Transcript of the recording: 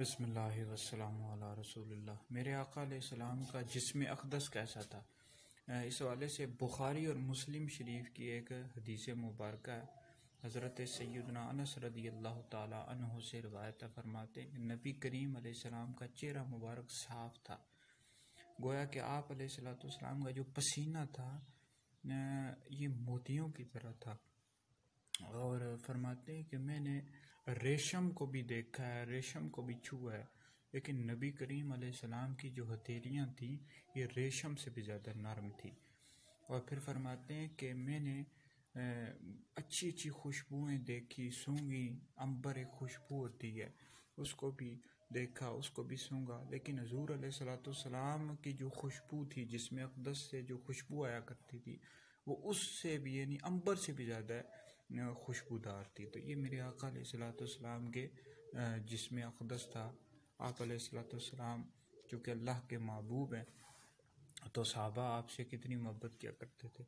बिस्मिल्लाहि वस्सलामु अला रसूलिल्लाह। मेरे आका अलैहिस्सलाम का जिस्म अक़दस कैसा था, इस हवाले से बुखारी और मुस्लिम शरीफ की एक हदीस मुबारक है। हज़रत सय्यदना अनस रज़ियल्लाहु ताला अन्हु से रिवायत फरमाते हैं कि नबी करीम अलैहिस्सलाम का चेहरा मुबारक साफ़ था, गोया कि आप अलैहिस्सलाम का जो पसीना था ये मोतियों की तरह था। और फरमाते हैं कि मैंने रेशम को भी देखा है, रेशम को भी छुआ है, लेकिन नबी करीम अलैहिस्सलाम की जो हथेलियाँ थी ये रेशम से भी ज़्यादा नरम थी। और फिर फरमाते हैं कि मैंने अच्छी अच्छी खुशबुएँ देखी, सूंघी। अंबर एक खुशबू होती है, उसको भी देखा, उसको भी सूंघा, लेकिन हजूर अलैहिस्सलाम की जो खुशबू थी, जिसमें अक़दस से जो खुशबू आया करती थी, वो उससे भी यानी अंबर से भी ज़्यादा खुशबूदार थी। तो ये मेरे आका अलैहिस्सलाम के जिस्म अक़दस था। आप अलैहिस्सलाम चूँकि अल्लाह के महबूब हैं, तो सहाबा आपसे कितनी मोहब्बत किया करते थे।